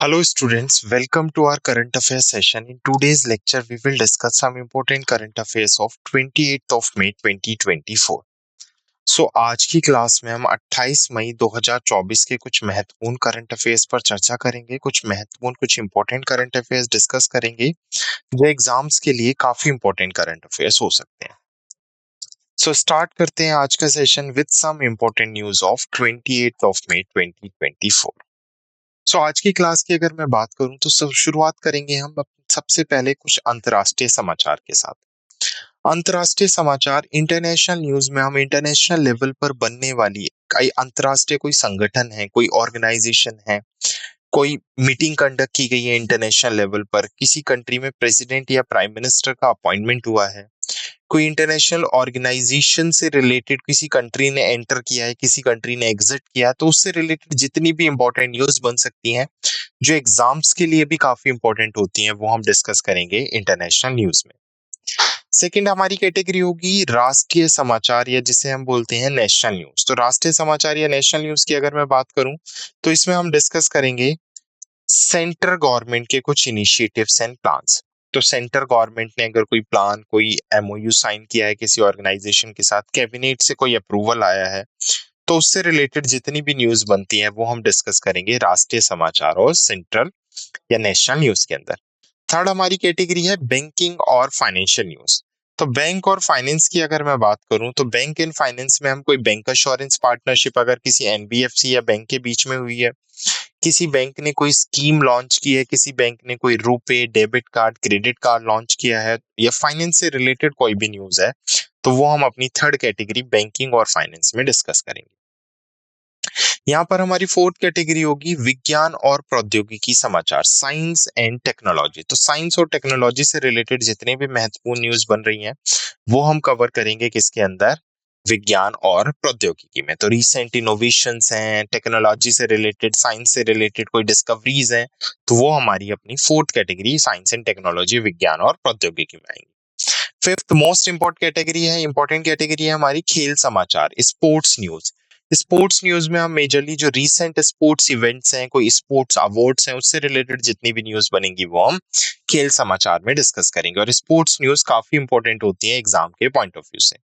Hello students, welcome to our current affairs session. In today's lecture, we will discuss some important current affairs of 28th of May 2024. So आज की class में हम 28 मई 2024 के कुछ महत्वपूर्ण current affairs पर चर्चा करेंगे, कुछ इंपॉर्टेंट करंट अफेयर्स डिस्कस करेंगे जो एग्जाम्स के लिए काफी इंपॉर्टेंट करंट अफेयर्स हो सकते हैं। सो स्टार्ट करते हैं आज का session with some important news of 28th ऑफ May 2024। सो आज की क्लास की अगर मैं बात करूं तो शुरुआत करेंगे हम सबसे पहले कुछ अंतर्राष्ट्रीय समाचार के साथ। अंतर्राष्ट्रीय समाचार इंटरनेशनल न्यूज में हम इंटरनेशनल लेवल पर बनने वाली कई अंतर्राष्ट्रीय कोई संगठन है, कोई ऑर्गेनाइजेशन है, कोई मीटिंग कंडक्ट की गई है इंटरनेशनल लेवल पर, किसी कंट्री में प्रेसिडेंट या प्राइम मिनिस्टर का अपॉइंटमेंट हुआ है, कोई इंटरनेशनल ऑर्गेनाइजेशन से रिलेटेड किसी कंट्री ने एंटर किया है, किसी कंट्री ने एग्जिट किया, तो उससे रिलेटेड जितनी भी इंपॉर्टेंट न्यूज बन सकती हैं जो एग्जाम्स के लिए भी काफी इंपॉर्टेंट होती हैं, वो हम डिस्कस करेंगे इंटरनेशनल न्यूज में। सेकंड हमारी कैटेगरी होगी राष्ट्रीय समाचार या जिसे हम बोलते हैं नेशनल न्यूज। तो राष्ट्रीय समाचार या नेशनल न्यूज की अगर मैं बात करूं तो इसमें हम डिस्कस करेंगे सेंट्रल गवर्नमेंट के कुछ इनिशिएटिव्स एंड प्लान्स। तो सेंट्रल गवर्नमेंट ने अगर कोई प्लान, कोई एमओयू साइन किया है किसी ऑर्गेनाइजेशन के साथ, कैबिनेट से कोई अप्रूवल आया है, तो उससे रिलेटेड जितनी भी न्यूज बनती है वो हम डिस्कस करेंगे राष्ट्रीय समाचार और सेंट्रल या नेशनल न्यूज के अंदर। थर्ड हमारी कैटेगरी है बैंकिंग और फाइनेंशियल न्यूज। तो बैंक और फाइनेंस की अगर मैं बात करूं तो बैंक एंड फाइनेंस में हम कोई बैंक अश्योरेंस पार्टनरशिप अगर किसी एनबीएफसी या बैंक के बीच में हुई है, किसी बैंक ने कोई स्कीम लॉन्च की है, किसी बैंक ने कोई RuPay, debit card, credit card launch किया है, या फाइनेंस से रिलेटेड कोई भी न्यूज है, तो वो हम अपनी थर्ड कैटेगरी बैंकिंग और फाइनेंस में डिस्कस करेंगे। यहाँ पर हमारी फोर्थ कैटेगरी होगी विज्ञान और प्रौद्योगिकी समाचार, साइंस एंड टेक्नोलॉजी। तो साइंस और टेक्नोलॉजी से रिलेटेड जितने भी महत्वपूर्ण न्यूज बन रही हैं वो हम कवर करेंगे किसके अंदर, विज्ञान और प्रौद्योगिकी में। तो रीसेंट इनोवेशंस हैं, टेक्नोलॉजी से रिलेटेड, साइंस से रिलेटेड कोई डिस्कवरीज हैं, तो वो हमारी अपनी fourth category science and technology, विज्ञान और प्रौद्योगिकी में आएंगी। फिफ्थ मोस्ट इंपॉर्टेंट कैटेगरी है हमारी खेल समाचार, स्पोर्ट्स न्यूज। स्पोर्ट्स न्यूज में हम मेजरली जो रीसेंट स्पोर्ट्स इवेंट्स हैं, कोई स्पोर्ट्स अवार्ड्स हैं, उससे रिलेटेड जितनी भी न्यूज बनेंगी वो हम खेल समाचार में डिस्कस करेंगे। और स्पोर्ट्स न्यूज काफी इंपॉर्टेंट होती है एग्जाम के पॉइंट ऑफ व्यू से।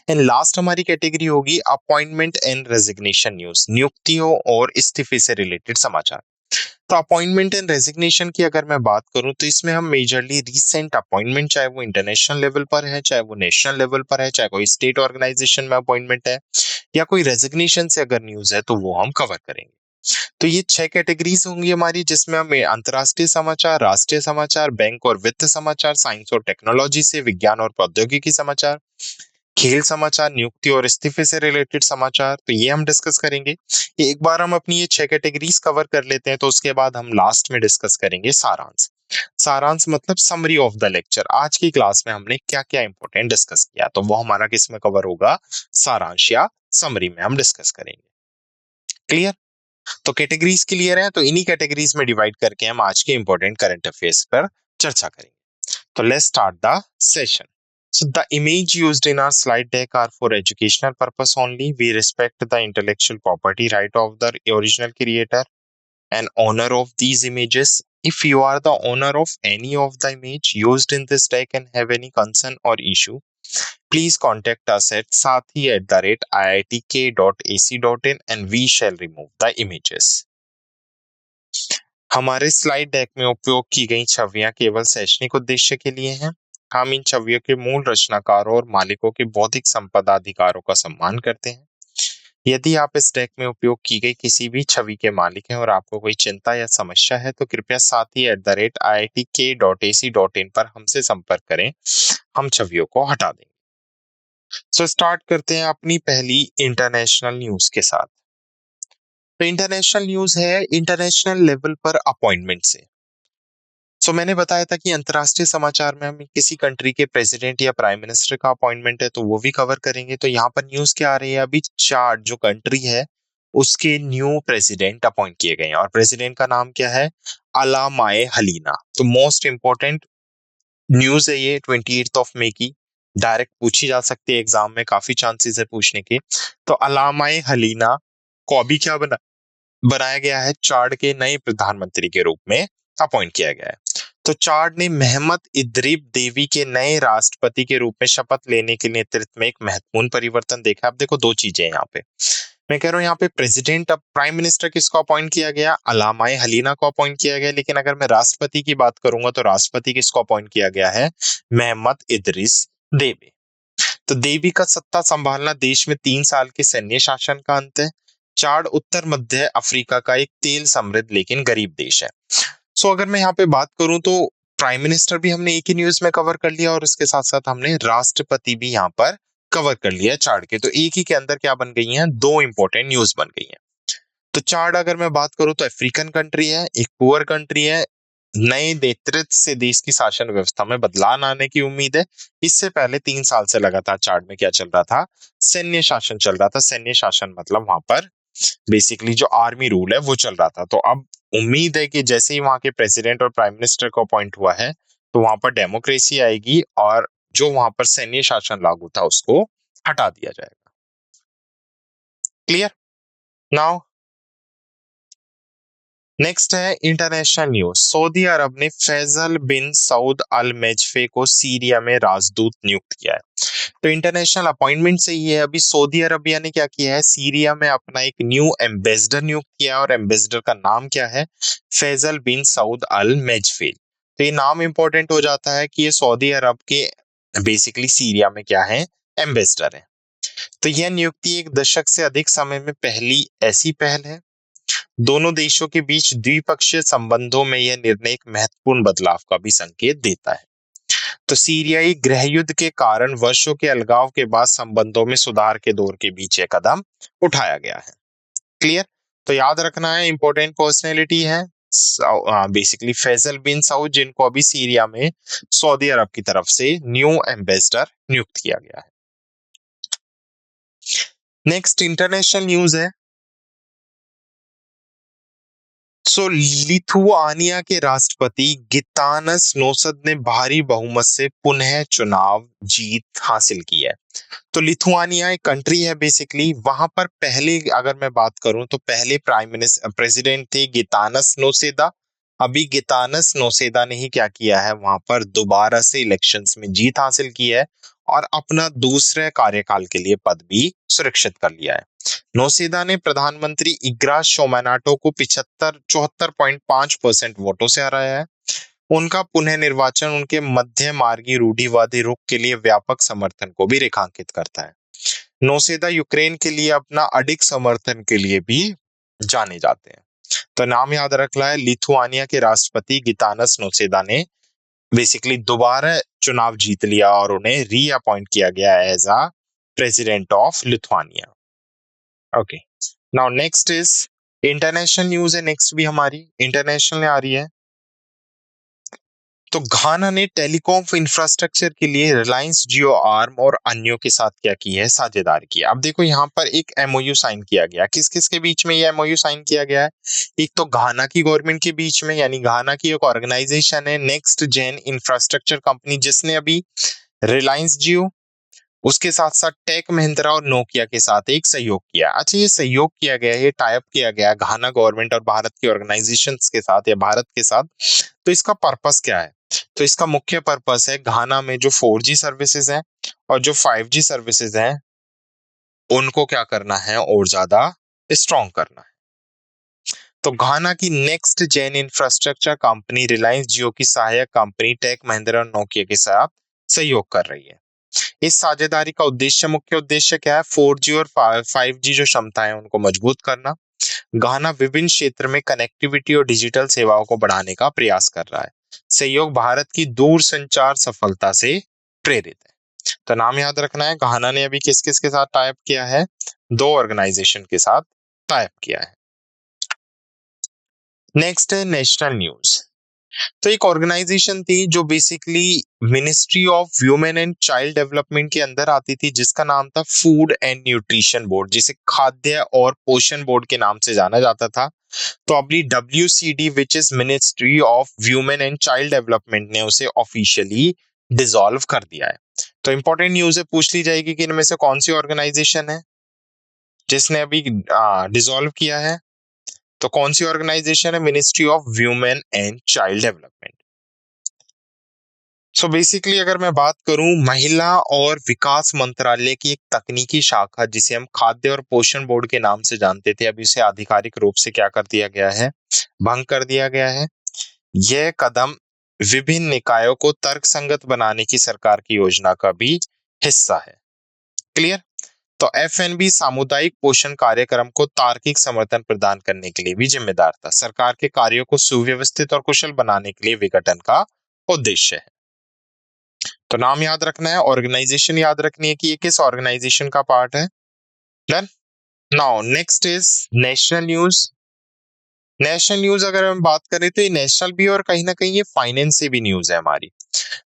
एंड लास्ट हमारी कैटेगरी होगी अपॉइंटमेंट एंड रेजिग्नेशन न्यूज, नियुक्तियों और इस्तीफे से रिलेटेड समाचार। तो अपॉइंटमेंट एंड रेजिग्नेशन की अगर मैं बात करूं तो इसमें हम मेजरली रीसेंट अपॉइंटमेंट, चाहे वो इंटरनेशनल लेवल पर है, चाहे वो नेशनल लेवल पर है, चाहे कोई स्टेट ऑर्गेनाइजेशन में अपॉइंटमेंट है, या कोई रेजिग्नेशन से अगर न्यूज है, तो वो हम कवर करेंगे। तो ये 6 कैटेगरीज होंगी हमारी, जिसमें हम अंतर्राष्ट्रीय समाचार, राष्ट्रीय समाचार, बैंक और वित्त समाचार, साइंस और टेक्नोलॉजी से, विज्ञान और प्रौद्योगिकी समाचार, खेल समाचार, नियुक्ति और इस्तीफे से रिलेटेड समाचार, तो ये हम डिस्कस करेंगे। एक बार हम अपनी ये 6 कैटेगरीज कवर कर लेते हैं तो उसके बाद हम लास्ट में डिस्कस करेंगे सारांश। सारांश मतलब समरी ऑफ द लेक्चर, आज की क्लास में हमने क्या क्या इंपॉर्टेंट डिस्कस किया, तो वो हमारा किस में कवर होगा, सारांश या समरी में हम डिस्कस करेंगे। क्लियर? तो कैटेगरीज क्लियर है, तो इन्हीं कैटेगरीज में डिवाइड करके हम आज के इंपॉर्टेंट करंट अफेयर्स पर चर्चा करेंगे। So let's start the session. So the image used in our slide deck are for educational purpose only. We respect the intellectual property right of the original creator and owner of these images. If you are the owner of any of the image used in this deck and have any concern or issue, please contact us at sathi@iitk.ac.in and we shall remove the images. हमारे slide deck में उपयोग की गई छवियां केवल शैक्षणिक उद्देश्य के लिए हैं। हम इन छवियों के मूल रचनाकारों और मालिकों के बौद्धिक संपदा अधिकारों का सम्मान करते हैं। यदि आप इस डेक में उपयोग की गई किसी भी छवि के मालिक हैं और आपको कोई चिंता या समस्या है तो कृपया sathi@iitk.ac.in पर हमसे संपर्क करें, हम छवियों को हटा देंगे। सो स्टार्ट करते हैं अपनी पहली इंटरनेशनल न्यूज के साथ। तो इंटरनेशनल न्यूज है इंटरनेशनल लेवल पर अपॉइंटमेंट से। मैंने बताया था कि अंतर्राष्ट्रीय समाचार में हम किसी कंट्री के प्रेसिडेंट या प्राइम मिनिस्टर का अपॉइंटमेंट है तो वो भी कवर करेंगे। तो यहाँ पर न्यूज क्या आ रही है, अभी चार्ट जो कंट्री है उसके न्यू प्रेसिडेंट अपॉइंट किए गए हैं और प्रेसिडेंट का नाम क्या है, अलामाए हलीना। तो मोस्ट इंपॉर्टेंट न्यूज है ये 28 ऑफ मई की, डायरेक्ट पूछी जा सकती है एग्जाम में, काफी चांसेस है पूछने के। तो अलामाए हलीना को अभी क्या बना, बनाया गया है, चाड के नए प्रधानमंत्री के रूप में अपॉइंट किया गया है। तो चाड ने मोहम्मद इद्रिस देवी के नए राष्ट्रपति के रूप में शपथ लेने के नेतृत्व में एक महत्वपूर्ण परिवर्तन देखा। अब देखो दो चीजें यहाँ पे, मैं कह रहा हूँ यहाँ पे प्रेसिडेंट, अब प्राइम मिनिस्टर किसको अपॉइंट किया गया, अलामाए हलीना को अपॉइंट किया गया। लेकिन अगर मैं राष्ट्रपति की बात करूंगा तो राष्ट्रपति किसको अपॉइंट किया गया है, मोहम्मद इद्रिस देवी। तो देवी का सत्ता संभालना देश में 3 साल के सैन्य शासन का अंत है। चाड उत्तर मध्य अफ्रीका का एक तेल समृद्ध लेकिन गरीब देश है। सो अगर मैं यहाँ पे बात करूं तो प्राइम मिनिस्टर भी हमने एक ही न्यूज में कवर कर लिया और उसके साथ साथ हमने राष्ट्रपति भी यहाँ पर कवर कर लिया चाड के। तो एक ही के अंदर क्या बन गई हैं, दो इंपॉर्टेंट न्यूज बन गई हैं। तो चाड अगर मैं बात करूं तो अफ्रीकन कंट्री है, एक पुअर कंट्री है। नए नेतृत्व से देश की शासन व्यवस्था में बदलाव आने की उम्मीद है। इससे पहले 3 साल से लगातार चाड में क्या चल रहा था, सैन्य शासन चल रहा था। सैन्य शासन मतलब वहां पर बेसिकली जो आर्मी रूल है वो चल रहा था। तो अब उम्मीद है कि जैसे ही वहां के प्रेसिडेंट और प्राइम मिनिस्टर को अपॉइंट हुआ है तो वहां पर डेमोक्रेसी आएगी और जो वहां पर सैन्य शासन लागू था उसको हटा दिया जाएगा। क्लियर? नाउ नेक्स्ट है इंटरनेशनल न्यूज। सऊदी अरब ने फैसल बिन सऊद अल मैजफे को सीरिया में राजदूत नियुक्त किया है। तो इंटरनेशनल अपॉइंटमेंट से ही है, अभी सऊदी अरबिया ने क्या किया है, सीरिया में अपना एक न्यू एम्बेसडर नियुक्त किया और एम्बेसडर का नाम क्या है, फैसल बिन सऊद अल मैजफे। तो ये नाम इंपॉर्टेंट हो जाता है कि ये सऊदी अरब के बेसिकली सीरिया में क्या है, एम्बेसडर है। तो यह नियुक्ति एक दशक से अधिक समय में पहली ऐसी पहल है। दोनों देशों के बीच द्विपक्षीय संबंधों में यह निर्णय एक महत्वपूर्ण बदलाव का भी संकेत देता है। तो सीरियाई गृह युद्ध के कारण वर्षों के अलगाव के बाद संबंधों में सुधार के दौर के बीच यह कदम उठाया गया है। क्लियर? तो याद रखना है, इंपॉर्टेंट पर्सनैलिटी है बेसिकली फैसल बिन सऊद, जिनको अभी सीरिया में सऊदी अरब की तरफ से न्यू एम्बेसडर नियुक्त किया गया है। नेक्स्ट इंटरनेशनल न्यूज है। लिथुआनिया के राष्ट्रपति गितानस नौसेदा ने भारी बहुमत से पुनः चुनाव जीत हासिल की है। तो लिथुआनिया एक कंट्री है बेसिकली, वहां पर पहले अगर मैं बात करूं तो पहले प्राइम मिनिस्टर प्रेसिडेंट थे गितानस नौसेदा। अभी गितानस नौसेदा ने ही क्या किया है, वहां पर दोबारा से इलेक्शंस में जीत हासिल की है और अपना दूसरे कार्यकाल के लिए पद भी सुरक्षित कर लिया है। नौसेदा ने प्रधानमंत्री इग्रास शोमैनाटो को 74.5% वोटों से हराया है। उनका पुनः निर्वाचन उनके मध्य मार्गी रूढ़िवादी रुख के लिए व्यापक समर्थन को भी रेखांकित करता है। नौसेदा यूक्रेन के लिए अपना अडिग समर्थन के लिए भी जाने जाते हैं। तो नाम याद रखना है, लिथुआनिया के राष्ट्रपति गितानस नौसेदा ने बेसिकली दोबारा चुनाव जीत लिया और उन्हें री अपॉइंट किया गया as a president of Lithuania. Okay, now next is international news है। नेक्स्ट भी हमारी इंटरनेशनल आ रही है। तो घाना ने टेलीकॉम इंफ्रास्ट्रक्चर के लिए रिलायंस जियो आर्म और अन्यों के साथ क्या की है, साझेदारी की। अब देखो यहाँ पर एक एमओयू साइन किया गया, किस किस के बीच में ये एमओयू साइन किया गया है, एक तो घाना की गवर्नमेंट के बीच में, यानी घाना की एक ऑर्गेनाइजेशन है नेक्स्ट जेन इंफ्रास्ट्रक्चर कंपनी, जिसने अभी रिलायंस जियो, उसके साथ साथ टेक महिंद्रा और नोकिया के साथ एक सहयोग किया। अच्छा, ये सहयोग किया गया, ये टाई अप किया गया घाना गवर्नमेंट और भारत की ऑर्गेनाइजेशंस के साथ या भारत के साथ। तो इसका पर्पस क्या है, तो इसका मुख्य पर्पस है घाना में जो 4G सर्विसेज हैं और जो 5G सर्विसेज हैं उनको क्या करना है और ज्यादा स्ट्रॉन्ग करना है। तो घाना की next gen infrastructure company Reliance Jio की सहायक कंपनी टेक महिंद्रा और नोकिया के साथ सहयोग कर रही है। इस साझेदारी का उद्देश्य, मुख्य उद्देश्य क्या है, 4G और 5G जो क्षमता है उनको मजबूत करना। घाना विभिन्न क्षेत्र में कनेक्टिविटी और डिजिटल सेवाओं को बढ़ाने का प्रयास कर रहा है। सहयोग भारत की दूर संचार सफलता से प्रेरित है। तो नाम याद रखना है, घाना ने अभी किस किस के साथ टाइप किया है, दो ऑर्गेनाइजेशन के साथ टाइप किया है। नेक्स्ट है नेशनल न्यूज। तो एक ऑर्गेनाइजेशन थी जो basically ministry of human and child development के अंदर आती थी, जिसका नाम था फूड एंड न्यूट्रिशन बोर्ड, जिसे खाद्य और पोषण बोर्ड के नाम से जाना जाता था। तो अभी WCD which is ministry of human and child development ने उसे ऑफिशियली डिसॉल्व कर दिया है। तो इंपॉर्टेंट न्यूज है, पूछ ली जाएगी कि इनमें से कौन सी ऑर्गेनाइजेशन है जिसने अभी डिसॉल्व किया है। तो कौन सी ऑर्गेनाइजेशन है? Ministry of women and child development. So basically अगर मैं बात करूं, महिला और विकास मंत्रालय की एक तकनीकी शाखा जिसे हम खाद्य और पोषण बोर्ड के नाम से जानते थे, अभी उसे आधिकारिक रूप से क्या कर दिया गया है? भंग कर दिया गया है। यह कदम विभिन्न निकायों को तर्कसंगत बनाने की सरकार की योजना का भी हिस्सा है। क्लियर? तो एफएनबी सामुदायिक पोषण कार्यक्रम को तार्किक समर्थन प्रदान करने के लिए भी जिम्मेदार था। सरकार के कार्यों को सुव्यवस्थित और कुशल बनाने के लिए विघटन का उद्देश्य है। तो नाम याद रखना है, ऑर्गेनाइजेशन याद रखनी है कि ये किस ऑर्गेनाइजेशन का पार्ट है। Done. Now next is national news. National news अगर हम बात करें तो ये नेशनल भी और कहीं ना कहीं ये फाइनेंस से भी न्यूज है हमारी।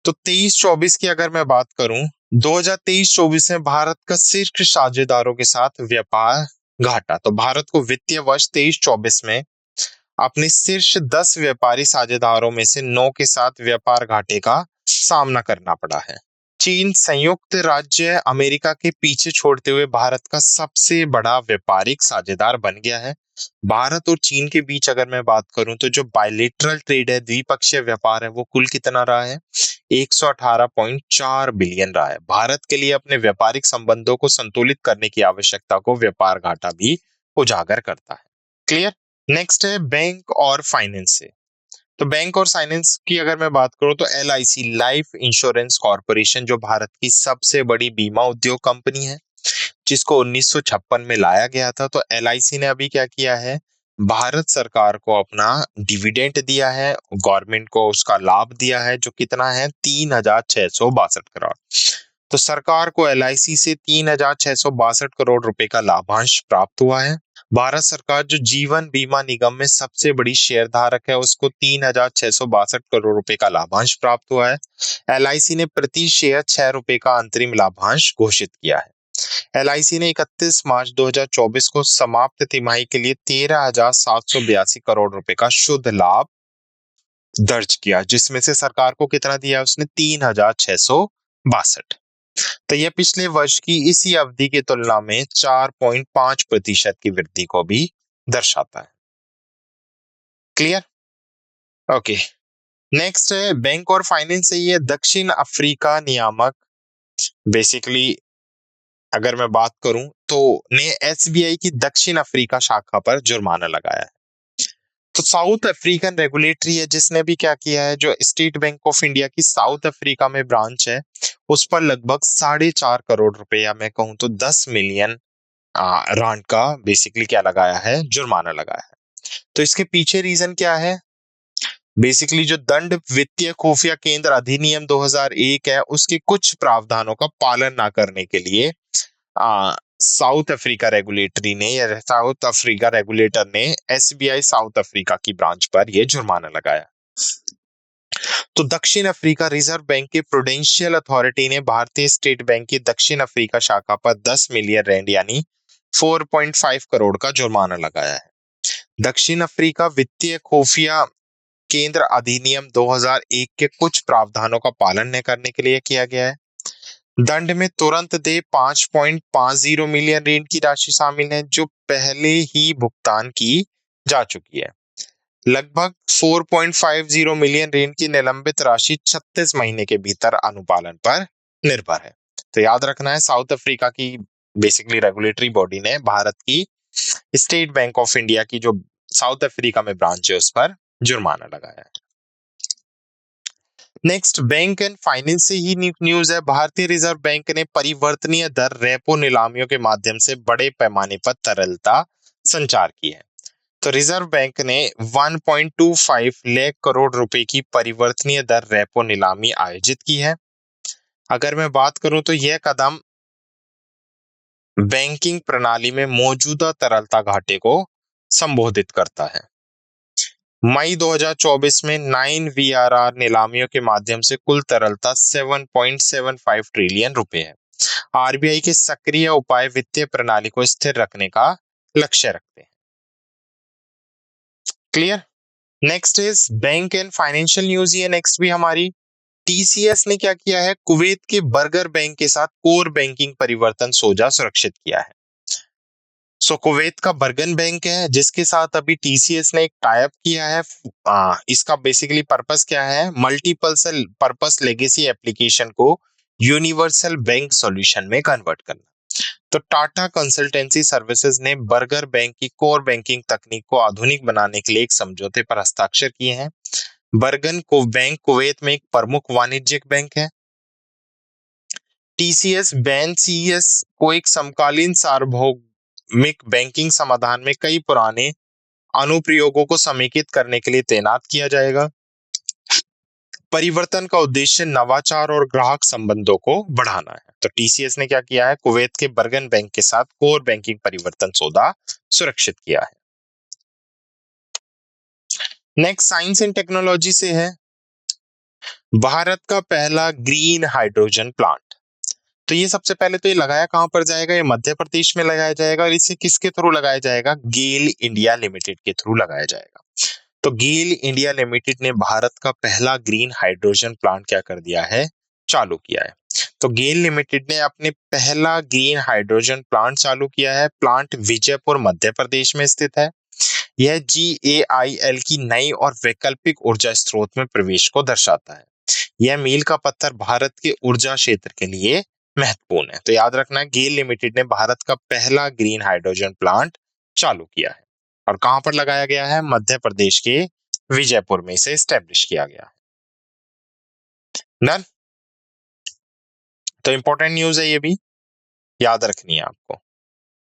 तो 23-24 की अगर मैं बात करूं, 2023-24 में भारत का शीर्ष साझेदारों के साथ व्यापार घाटा। तो भारत को वित्तीय वर्ष 23-24 में अपने शीर्ष 10 व्यापारी साझेदारों में से 9 के साथ व्यापार घाटे का सामना करना पड़ा है। चीन संयुक्त राज्य अमेरिका के पीछे छोड़ते हुए भारत का सबसे बड़ा व्यापारिक साझेदार बन गया है। भारत और चीन के बीच अगर मैं बात करूं तो जो बायलेटरल ट्रेड है, द्विपक्षीय व्यापार है, वो कुल कितना रहा है? 118.4 बिलियन रहा है। भारत के लिए अपने व्यापारिक संबंधों को संतुलित करने की आवश्यकता को व्यापार घाटा भी उजागर करता है। क्लियर? नेक्स्ट है बैंक और फाइनेंस से। तो बैंक और फाइनेंस की अगर मैं बात करूं तो LIC लाइफ इंश्योरेंस कॉर्पोरेशन जो भारत की सबसे बड़ी बीमा उद्योग कंपनी है, जिसको 1956 में लाया गया था। तो LIC ने अभी क्या किया है? भारत सरकार को अपना डिविडेंड दिया है, गवर्नमेंट को उसका लाभ दिया है, जो कितना है? 3662 करोड़। तो सरकार को LIC से 3662 करोड़ रुपए का लाभांश प्राप्त हुआ है। भारत सरकार जो जीवन बीमा निगम में सबसे बड़ी शेयर धारक है, उसको 3662 करोड़ रुपए का लाभांश प्राप्त हुआ है। LIC ने प्रति शेयर 6 रुपए का अंतरिम लाभांश घोषित किया है। LIC ने 31 मार्च 2024 को समाप्त तिमाही के लिए 13,782 करोड़ रुपए का शुद्ध लाभ दर्ज किया, जिसमें से सरकार को कितना दिया? उसने 3662। तो यह पिछले वर्ष की इसी अवधि की तुलना में 4.5% की वृद्धि को भी दर्शाता है। क्लियर? ओके। नेक्स्ट है बैंक और फाइनेंस से ये दक्षिण अफ्रीका नियामक, बेसिकली अगर मैं बात करूं तो ने SBI की दक्षिण अफ्रीका शाखा पर जुर्माना लगाया है। तो साउथ अफ्रीकन रेगुलेटरी है जिसने भी क्या किया है, जो स्टेट बैंक ऑफ इंडिया की साउथ अफ्रीका में ब्रांच है, उस पर लगभग 4.5 करोड़ रुपए या मैं कहूं तो 10 मिलियन रांड का बेसिकली क्या लगाया है? जुर्माना लगाया है। तो इसके पीछे रीजन क्या है? बेसिकली जो दंड वित्तीय खुफिया केंद्र अधिनियम 2001 है, उसके कुछ प्रावधानों का पालन ना करने के लिए साउथ अफ्रीका रेगुलेटरी ने या साउथ अफ्रीका रेगुलेटर ने SBI साउथ अफ्रीका की ब्रांच पर यह जुर्माना लगाया। तो दक्षिण अफ्रीका रिजर्व बैंक के प्रूडेंशियल अथॉरिटी ने भारतीय स्टेट बैंक की दक्षिण अफ्रीका शाखा पर 10 मिलियन रैंड यानी 4.5 करोड़ का जुर्माना लगाया है। दक्षिण अफ्रीका वित्तीय खुफिया केंद्र अधिनियम 2001 के कुछ प्रावधानों का पालन न करने के लिए किया गया है। दंड में तुरंत दे 5.50 मिलियन ऋण की राशि शामिल है, जो पहले ही भुगतान की जा चुकी है। लगभग 4.50 मिलियन ऋण की निलंबित राशि 36 महीने के भीतर अनुपालन पर निर्भर है। तो याद रखना है, साउथ अफ्रीका की बेसिकली रेगुलेटरी बॉडी ने भारत की स्टेट बैंक ऑफ इंडिया की जो साउथ अफ्रीका में ब्रांच है उस पर जुर्माना लगाया है। नेक्स्ट बैंक एंड फाइनेंस से ही न्यूज है। भारतीय रिजर्व बैंक ने परिवर्तनीय दर रेपो नीलामियों के माध्यम से बड़े पैमाने पर तरलता संचार की है। तो रिजर्व बैंक ने 1.25 लाख करोड़ रुपए की परिवर्तनीय दर रेपो नीलामी आयोजित की है। अगर मैं बात करूं तो यह कदम बैंकिंग प्रणाली में मौजूदा तरलता घाटे को संबोधित करता है। मई 2024 में 9 VRR नीलामियों के माध्यम से कुल तरलता 7.75 ट्रिलियन रुपए है। RBI के सक्रिय उपाय वित्तीय प्रणाली को स्थिर रखने का लक्ष्य रखते हैं। Clear? Next is bank and financial news. ये नेक्स्ट भी हमारी TCS ने क्या किया है? कुवैत के बर्गर बैंक के साथ कोर बैंकिंग परिवर्तन सोजा सुरक्षित किया है। सो कुवैत का बर्गन बैंक है जिसके साथ अभी टीसीएस ने एक टाई अप किया है। इसका बेसिकली पर्पस क्या है, मल्टीपल पर्पस लेगेसी एप्लीकेशन को यूनिवर्सल बैंक सॉल्यूशन में कन्वर्ट करना। तो टाटा कंसल्टेंसी सर्विसेज ने बर्गर बैंक की कोर बैंकिंग तकनीक को आधुनिक बनाने के लिए एक समझौते पर हस्ताक्षर किए हैं। बर्गन को बैंक कुवैत में एक प्रमुख वाणिज्यिक बैंक है। टीसीएस बैन सीएस को एक समकालीन सार्वभौमिक बैंकिंग समाधान में कई पुराने अनुप्रयोगों को समेकित करने के लिए तैनात किया जाएगा। परिवर्तन का उद्देश्य नवाचार और ग्राहक संबंधों को बढ़ाना है। तो टीसीएस ने क्या किया है, कुवैत के बर्गन बैंक के साथ कोर बैंकिंग परिवर्तन सौदा सुरक्षित किया है। नेक्स्ट साइंस एंड टेक्नोलॉजी से है, भारत का पहला ग्रीन हाइड्रोजन प्लांट। तो ये सबसे पहले तो ये लगाया कहां पर जाएगा, ये मध्य प्रदेश में लगाया जाएगा और इसे किसके थ्रू लगाया जाएगा, गेल इंडिया लिमिटेड के थ्रू लगाया जाएगा। तो गेल इंडिया लिमिटेड ने भारत का पहला ग्रीन हाइड्रोजन प्लांट क्या कर दिया है, चालू किया है। तो गेल लिमिटेड ने अपने पहला ग्रीन हाइड्रोजन प्लांट चालू किया है। प्लांट विजयपुर मध्य प्रदेश में स्थित है। यह GAIL की नई और वैकल्पिक ऊर्जा स्रोत में प्रवेश को दर्शाता है। यह मील का पत्थर भारत के ऊर्जा क्षेत्र के लिए महत्वपूर्ण है। तो याद रखना, गेल लिमिटेड ने भारत का पहला ग्रीन हाइड्रोजन प्लांट चालू किया है और कहां पर लगाया गया है, मध्य प्रदेश के विजयपुर में इसे स्टैब्लिश किया गया है। डन। तो इंपॉर्टेंट न्यूज है, ये भी याद रखनी है आपको।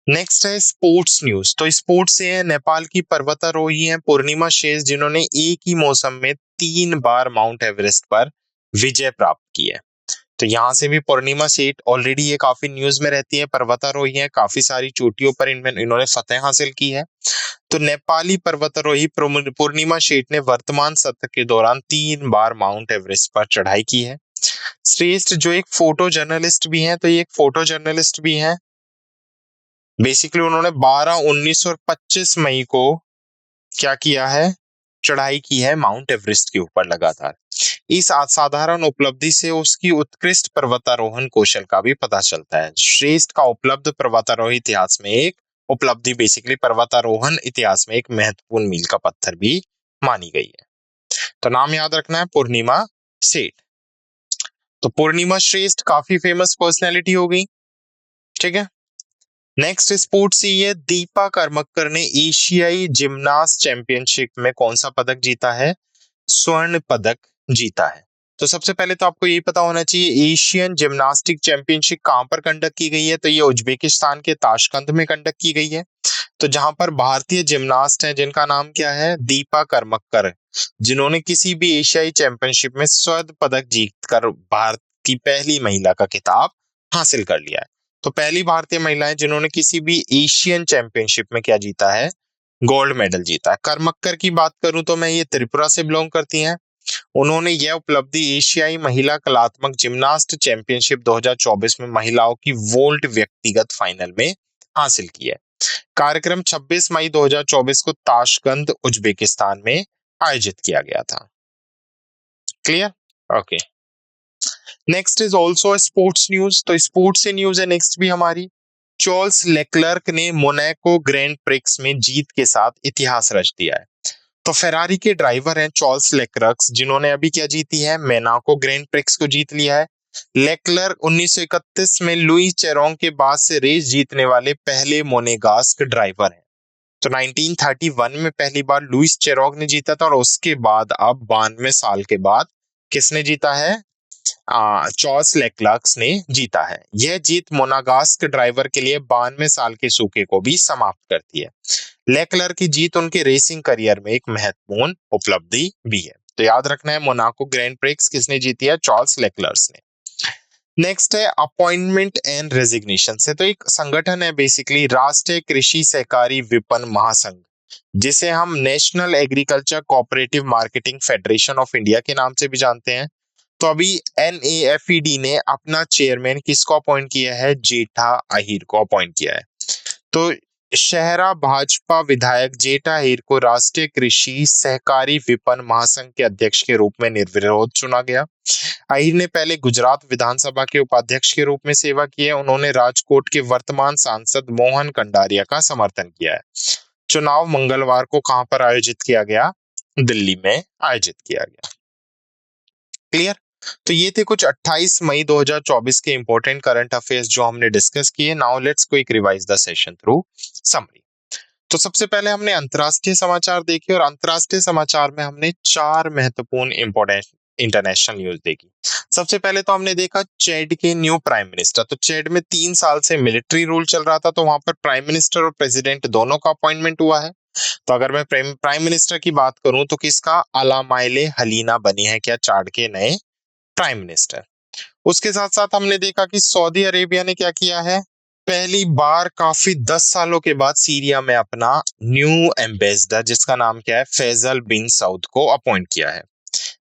नेक्स्ट है स्पोर्ट्स न्यूज। तो स्पोर्ट्स से है, नेपाल की पर्वतारोही है पूर्णिमा शेष जिन्होंने एक ही मौसम में 3 बार माउंट एवरेस्ट पर विजय प्राप्त की है। तो यहाँ से भी पूर्णिमा सेठ ऑलरेडी ये काफी न्यूज में रहती है, पर्वतारोही है, काफी सारी चोटियों पर इन्होंने फतेह हासिल की है। तो नेपाली पर्वतारोही पूर्णिमा शेठ ने वर्तमान सत्र के दौरान 3 बार माउंट एवरेस्ट पर चढ़ाई की है। श्रेष्ठ जो एक फोटो जर्नलिस्ट भी हैं, तो ये एक फोटो जर्नलिस्ट भी हैं। बेसिकली उन्होंने 12, 19 और 25 मई को क्या किया है, चढ़ाई की है माउंट एवरेस्ट के ऊपर लगातार। इस असाधारण उपलब्धि से उसकी उत्कृष्ट पर्वतारोहण कौशल का भी पता चलता है। श्रेष्ठ का उपलब्ध पर्वतारोही इतिहास में एक उपलब्धि, बेसिकली पर्वतारोहण इतिहास में एक महत्वपूर्ण मील का पत्थर भी मानी गई है। तो नाम याद रखना है, पूर्णिमा सेठ। तो पूर्णिमा श्रेष्ठ काफी फेमस पर्सनैलिटी हो गई, ठीक है। नेक्स्ट स्पोर्ट्स ही है, दीपा कर्मकर ने एशियाई जिम्नास्ट चैंपियनशिप में कौन सा पदक जीता है, स्वर्ण पदक जीता है। तो सबसे पहले तो आपको यही पता होना चाहिए एशियन जिम्नास्टिक चैंपियनशिप कहां पर कंडक्ट की गई है, तो ये उज्बेकिस्तान के ताशकंद में कंडक्ट की गई है। तो जहां पर भारतीय जिम्नास्ट हैं जिनका नाम क्या है, दीपा कर्मकर, जिन्होंने किसी भी एशियाई चैंपियनशिप में स्वर्ण पदक जीतकर भारत की पहली महिला का खिताब हासिल कर लिया है। तो पहली भारतीय महिला है जिन्होंने किसी भी एशियन चैंपियनशिप में क्या जीता है, गोल्ड मेडल जीता है। कर्मकर की बात करूं तो मैं ये त्रिपुरा से बिलोंग करती हैं। उन्होंने यह उपलब्धि एशियाई महिला कलात्मक जिम्नास्ट चैंपियनशिप 2024 में महिलाओं की वोल्ट व्यक्तिगत फाइनल में हासिल की है। कार्यक्रम 26 मई 2024 को ताशकंद उज्बेकिस्तान में आयोजित किया गया था। Clear, okay. Next is also sports news. तो स्पोर्ट्स से न्यूज है नेक्स्ट भी हमारी, चार्ल्स लेक्लर्क ने मोनाको ग्रैंड प्रिक्स में जीत के साथ इतिहास रच दिया है। तो फेरारी के ड्राइवर हैं चार्ल्स लेक्लर्क, जिन्होंने अभी क्या जीती है, मोनाको ग्रैंड प्रिक्स को जीत लिया है। लेक्लर्क 1931 में लुई चेरोंग के बाद से रेस जीतने वाले पहले मोनेगास्क ड्राइवर हैं। तो 1931 में पहली बार लुइस चेरोंग ने जीता था और उसके बाद अब 92 साल के बाद किसने जीता है, चार्ल्स लेक्लर्क ने जीता है। यह जीत मोनागास्क ड्राइवर के लिए 92 साल के सूखे को भी समाप्त करती है। लेक्लर्क की जीत उनके रेसिंग करियर में एक महत्वपूर्ण उपलब्धि भी है। तो याद रखना है, मोनाको ग्रैंड प्रिक्स किसने जीती है, चार्ल्स लेक्लर्क ने। नेक्स्ट है अपॉइंटमेंट एंड रेजिग्नेशन से। तो एक संगठन है बेसिकली, राष्ट्रीय कृषि सहकारी विपणन महासंघ, जिसे हम national agriculture cooperative marketing federation of India के नाम से भी जानते हैं। तो अभी NAFED ने अपना चेयरमैन किसको अपॉइंट किया है, जेठा अहीर को अपॉइंट किया है। तो शहरा भाजपा विधायक जेठा हीर को राष्ट्रीय कृषि सहकारी विपणन महासंघ के अध्यक्ष के रूप में निर्विरोध चुना गया। अहीर ने पहले गुजरात विधानसभा के उपाध्यक्ष के रूप में सेवा की है। उन्होंने राजकोट के वर्तमान सांसद मोहन कंडारिया का समर्थन किया है। चुनाव मंगलवार को कहां पर आयोजित किया गया? दिल्ली में आयोजित किया गया। क्लियर? तो ये थे कुछ 28 मई 2024 के इंपॉर्टेंट करंट अफेयर्स जो हमने डिस्कस किए। Now let's quick revise the session through summary. तो सबसे पहले हमने अंतर्राष्ट्रीय समाचार देखे और अंतर्राष्ट्रीय समाचार में हमने चार महत्वपूर्ण इंपॉर्टेंट इंटरनेशनल न्यूज देखी। सबसे पहले तो हमने देखा चैड के न्यू प्राइम मिनिस्टर। तो चैड में 3 साल से मिलिट्री रूल चल रहा था, तो वहां पर प्राइम मिनिस्टर और प्रेसिडेंट दोनों का अपॉइंटमेंट हुआ है। तो अगर मैं प्राइम मिनिस्टर की बात करूं तो किसका? अलामाइले हलीना बनी है क्या चाड के नए प्राइम मिनिस्टर। उसके साथ साथ हमने देखा कि सऊदी अरेबिया ने क्या किया है? पहली बार काफी 10 सालों के बाद सीरिया में अपना न्यू एम्बेसडर, जिसका नाम क्या है, फैजल बिन सऊद को अपॉइंट किया है।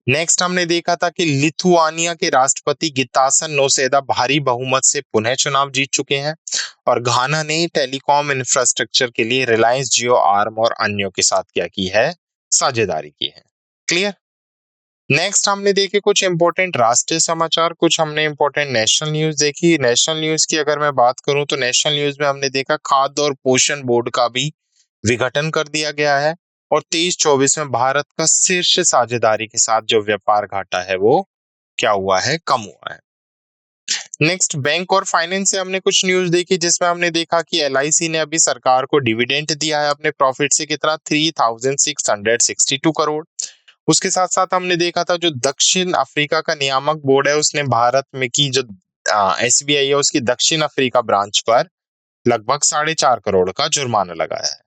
नेक्स्ट हमने देखा था कि लिथुआनिया के राष्ट्रपति गितासन नौसेदा भारी बहुमत से पुनः चुनाव जीत चुके हैं। और घाना ने टेलीकॉम इंफ्रास्ट्रक्चर के लिए रिलायंस जियो आर्म और अन्यों के साथ क्या की है? साझेदारी की है। क्लियर? नेक्स्ट हमने देखे कुछ इंपॉर्टेंट राष्ट्रीय समाचार, कुछ हमने इंपॉर्टेंट नेशनल न्यूज देखी। नेशनल न्यूज की अगर मैं बात करूं तो नेशनल न्यूज में हमने देखा खाद्य और पोषण बोर्ड का भी विघटन कर दिया गया है और 23-24 में भारत का शीर्ष साझेदारी के साथ जो व्यापार घाटा है वो क्या हुआ है? कम हुआ है। नेक्स्ट बैंक और फाइनेंस से हमने कुछ न्यूज देखी, जिसमें हमने देखा कि एलआईसी ने अभी सरकार को डिविडेंड दिया है अपने प्रॉफिट से, कितना? 3662 करोड़। उसके साथ साथ हमने देखा था जो दक्षिण अफ्रीका का नियामक बोर्ड है उसने भारत में की जो एसबीआई है उसकी दक्षिण अफ्रीका ब्रांच पर लगभग 4.5 करोड़ का जुर्माना लगाया है।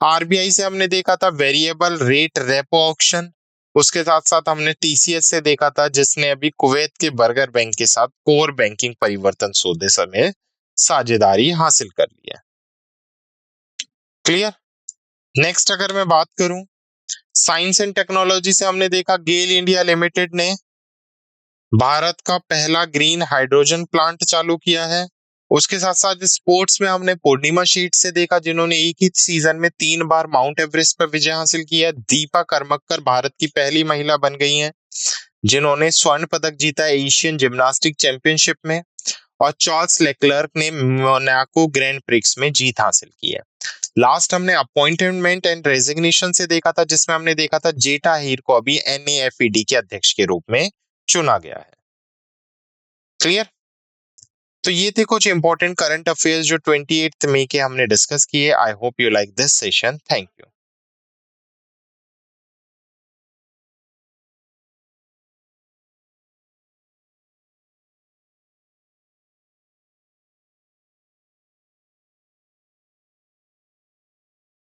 आरबीआई से हमने देखा था वेरिएबल रेट रेपो ऑक्शन। उसके साथ साथ हमने टीसीएस से देखा था जिसने अभी कुवैत के बर्गर बैंक के साथ कोर बैंकिंग परिवर्तन सौदे समय साझेदारी हासिल कर ली है। क्लियर? नेक्स्ट अगर मैं बात करूं साइंस एंड टेक्नोलॉजी से, हमने देखा गेल इंडिया लिमिटेड ने भारत का पहला ग्रीन हाइड्रोजन प्लांट चालू किया है। उसके साथ साथ स्पोर्ट्स में हमने पूर्णिमा शीट से देखा जिन्होंने एक ही सीजन में 3 बार माउंट एवरेस्ट पर विजय हासिल की है। दीपा कर्मकर भारत की पहली महिला बन गई हैं जिन्होंने स्वर्ण पदक जीता है एशियन जिम्नास्टिक चैंपियनशिप में। और चार्ल्स लेक्लर्क ने मोनाको ग्रैंड प्रिक्स में जीत हासिल की है। लास्ट हमने अपॉइंटमेंट एंड रेजिग्नेशन से देखा था, जिसमें हमने देखा था जेठा हीर को अभी एनएफईडी के अध्यक्ष के रूप में चुना गया है। क्लियर? तो ये थे कुछ इंपॉर्टेंट करंट अफेयर्स जो 28 मई के हमने डिस्कस किए। I hope you like this session. Thank you.